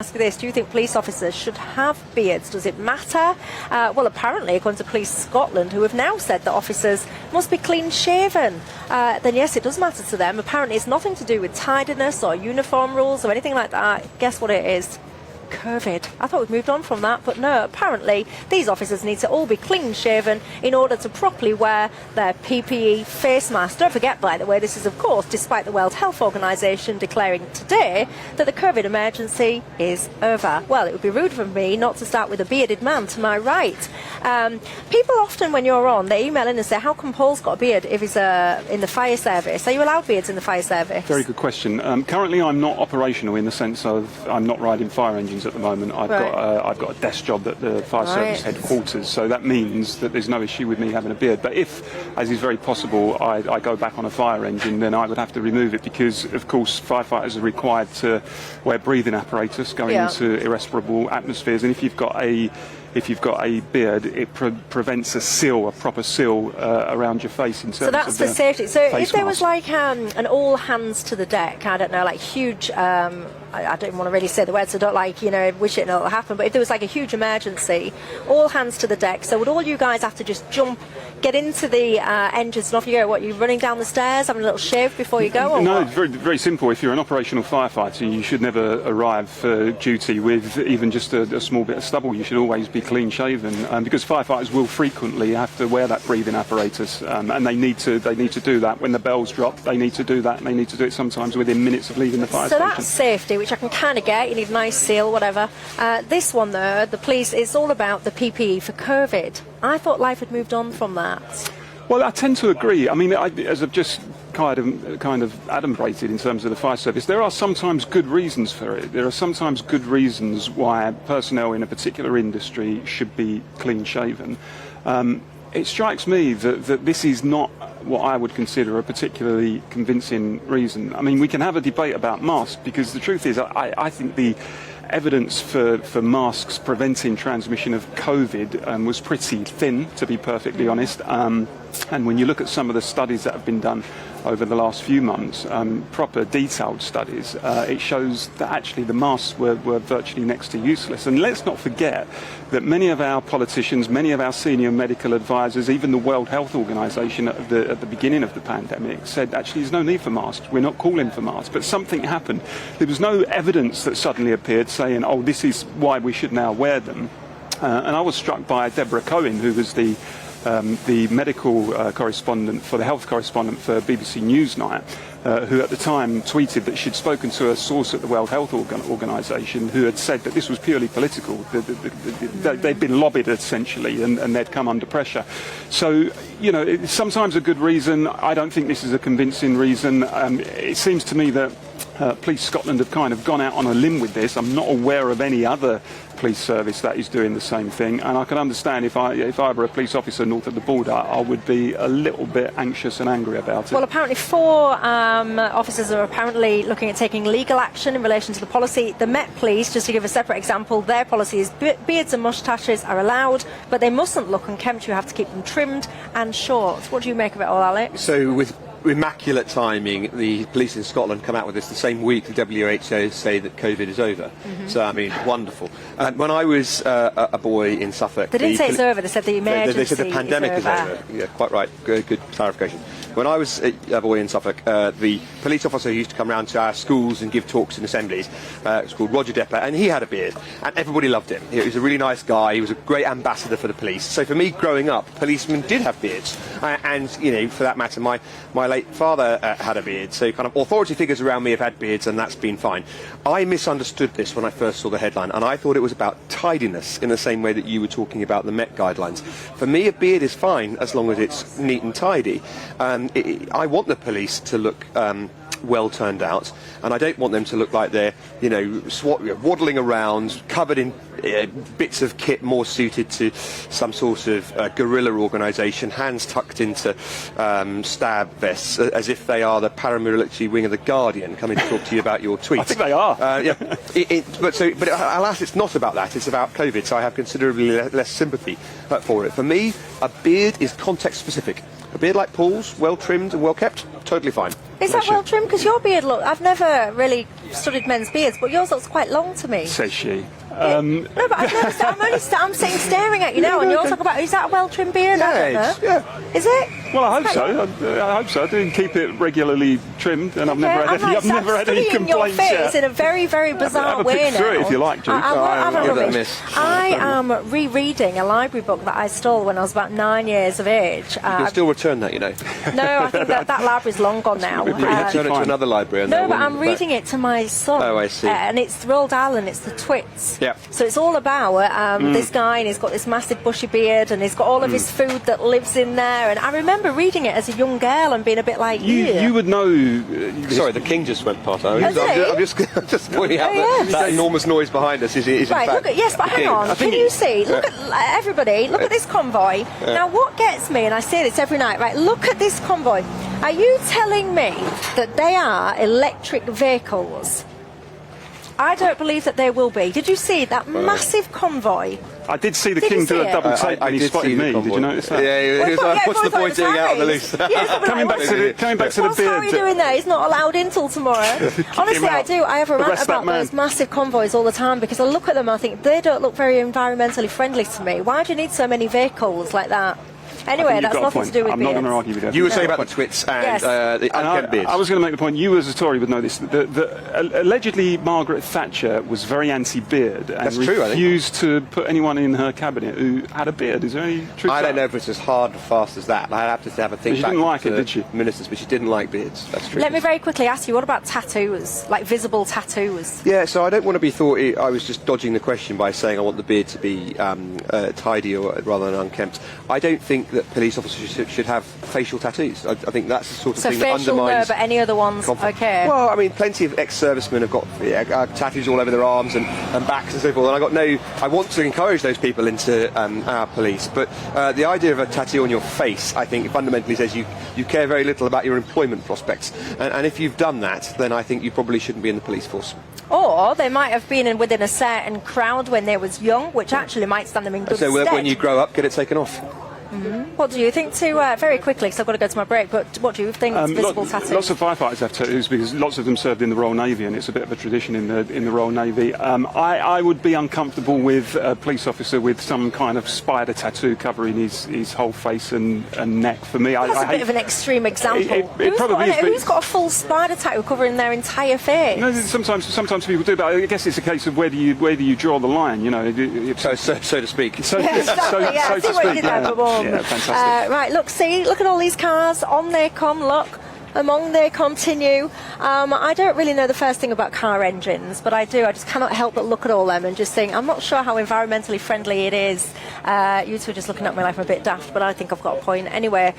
Ask this, do you think police officers should have beards? Does it matter? Well, apparently, according to Police Scotland, who have now said that officers must be clean-shaven, then yes, it does matter to them. Apparently, it's nothing to do with tidiness or uniform rules or anything like that. Guess what it is? COVID. I thought we'd moved on from that, but no, apparently these officers need to all be clean-shaven in order to properly wear their PPE face masks. Don't forget, by the way, this is, of course, despite the World Health Organization declaring today that the COVID emergency is over. Well, it would be rude for me not to start with a bearded man to my right. People often, when you're on, they email in and say, how come Paul's got a beard if he's in the fire service? Are you allowed beards in the fire service? Very good question. Currently, I'm not operational in the sense of I'm not riding fire engines at the moment. I've got a desk job at the fire service headquarters, so that means that there's no issue with me having a beard. But if, as is very possible, I go back on a fire engine, then I would have to remove it because, of course, firefighters are required to wear breathing apparatus going into irrespirable atmospheres, and if you've got a beard, it prevents a proper seal around your face in terms of so that's for safety. So if there was mask. like an all hands to the deck, I don't know, like huge, I don't want to really say the word, so don't wish it it'll happen, but if there was like a huge emergency, all hands to the deck, so would all you guys have to just jump, get into the engines and off you go? What, are you running down the stairs, having a little shave before you go? Or no, what? it's very, very simple. If you're an operational firefighter, you should never arrive for duty with even just a small bit of stubble. You should always be clean shaven, because firefighters will frequently have to wear that breathing apparatus, and they need to do that when the bells drop. They need to do that, and they need to do it sometimes within minutes of leaving the fire station. So that's safety, which I can kind of get. You need a nice seal, whatever. This one though, the police, it's all about the PPE for COVID. I thought life had moved on from that. Well, I tend to agree. I mean, as I've just kind of adumbrated in terms of the fire service, there are sometimes good reasons for it. There are sometimes good reasons why personnel in a particular industry should be clean-shaven. It strikes me that this is not what I would consider a particularly convincing reason. I mean, we can have a debate about masks, because the truth is I think the evidence for masks preventing transmission of COVID was pretty thin, to be perfectly honest. And when you look at some of the studies that have been done over the last few months, proper detailed studies, it shows that actually the masks were virtually next to useless. And let's not forget that many of our politicians, many of our senior medical advisors, even the World Health Organization at the beginning of the pandemic said actually there's no need for masks, we're not calling for masks. But something happened. There was no evidence that suddenly appeared saying, oh, this is why we should now wear them. And I was struck by Deborah Cohen, who was the medical correspondent, for the health correspondent for BBC Newsnight, who at the time tweeted that she'd spoken to a source at the World Health Organization who had said that this was purely political. They'd been lobbied essentially, and they'd come under pressure. So, it's sometimes a good reason. I don't think this is a convincing reason. It seems to me that Police Scotland have kind of gone out on a limb with this. I'm not aware of any other police service that is doing the same thing, and I can understand if I were a police officer north of the border, I would be a little bit anxious and angry about it. Well, apparently 4 officers are apparently looking at taking legal action in relation to the policy. The Met Police, just to give a separate example, their policy is beards and moustaches are allowed, but they mustn't look unkempt. You have to keep them trimmed and short. What do you make of it all, Alex? So with immaculate timing, the police in Scotland come out with this the same week the WHO say that COVID is over. So, I mean, wonderful. When I was a boy in Suffolk... They didn't say it's over, they said the emergency They said the pandemic is over. Yeah, quite right. Good clarification. When I was a boy in Suffolk, the police officer who used to come round to our schools and give talks in assemblies was called Roger Depper, and he had a beard, and everybody loved him. He was a really nice guy. He was a great ambassador for the police. So for me, growing up, policemen did have beards, and for that matter, my late father had a beard. So kind of authority figures around me have had beards, and that's been fine. I misunderstood this when I first saw the headline, and I thought it was about tidiness in the same way that you were talking about the Met guidelines. For me, a beard is fine as long as it's neat and tidy. I want the police to look well turned out, and I don't want them to look like they're waddling around covered in bits of kit more suited to some sort of guerrilla organisation, hands tucked into stab vests, as if they are the paramilitary wing of the Guardian coming to talk to you about your tweets. I think they are. But alas, it's not about that. It's about COVID, so I have considerably less sympathy for it. For me, a beard is context specific. A beard like Paul's, well trimmed and well kept, totally fine. Is that well trimmed? Because your beard I've never really studied men's beards, but yours looks quite long to me. Says she. No, but I've never I'm sitting staring at you now, and you're talking about, is that a well-trimmed beard? I don't know. Yeah. Is it? Well, I hope so. I hope so. I do keep it regularly trimmed, and I've never had any complaints your face yet. in a very, very bizarre way have a pick through it if you like, Duke. I am rereading a library book that I stole when I was about 9 years of age. You can still return that, you know. No, I think that library's long gone now. You have to return it to another library. No, but I'm reading it to my son. Oh, I see. And it's Roald Dahl, and it's the Twits. Yeah. So it's all about this guy, and he's got this massive bushy beard, and he's got all of his food that lives in there. And I remember reading it as a young girl and being a bit like, you would know. Sorry, the king just went past. I'm just pointing out that enormous noise behind us is right. In fact, Look at, yes, but hang on. Can you see? Look at everybody. Look at this convoy. Now, what gets me, and I say this every night, right? Look at this convoy. Are you telling me that they are electric vehicles? I don't believe that they will be. Did you see that massive convoy? I did see the king do a double take when he spotted me. Did you notice that? Yeah, he was like, what's the boy doing out on the loose? Coming back to the What's beard. Harry doing there? He's not allowed in till tomorrow. Honestly, I do. I have a rant about those massive convoys all the time, because I look at them and I think they don't look very environmentally friendly to me. Why do you need so many vehicles like that? Anyway, that's nothing to do with I'm not going to argue with that. You were saying about the Twits and the unkempt beards. I was going to make the point, you as a Tory would know this, that allegedly Margaret Thatcher was very anti-beard and refused to put anyone in her cabinet who had a beard. Is there any truth to that? I don't know if it's as hard and fast as that. I'd have to have a think she back didn't like to it, did she? Ministers, but she didn't like beards. That's true. Let me very quickly ask you, what about tattoos? Like visible tattoos? Yeah, so I don't want to be thought I was just dodging the question by saying I want the beard to be tidy rather than unkempt. I don't think that police officers should have facial tattoos. I think that's the sort of thing that undermines... So facial, no, but any other ones, okay. Well, I mean, plenty of ex-servicemen have got tattoos all over their arms and backs and so forth, and I want to encourage those people into our police, but the idea of a tattoo on your face, I think, fundamentally says you care very little about your employment prospects, and if you've done that, then I think you probably shouldn't be in the police force. Or they might have been within a certain crowd when they was young, which actually might stand them in good stead. So when you grow up, get it taken off. What do you think very quickly, because I've got to go to my break, but what do you think visible tattoos? Lots of firefighters have tattoos because lots of them served in the Royal Navy, and it's a bit of a tradition in the Royal Navy. I would be uncomfortable with a police officer with some kind of spider tattoo covering his whole face and neck. For me, that's a bit of an extreme example. Who's got a full spider tattoo covering their entire face? No, sometimes people do, but I guess it's a case of where do you draw the line? You know, so to speak. So to speak. Yeah, fantastic. Right, look at all these cars. On they come, look. Among they continue. I don't really know the first thing about car engines, but I do. I just cannot help but look at all them and just think, I'm not sure how environmentally friendly it is. You two are just looking at me like I'm a bit daft, but I think I've got a point. Anyway.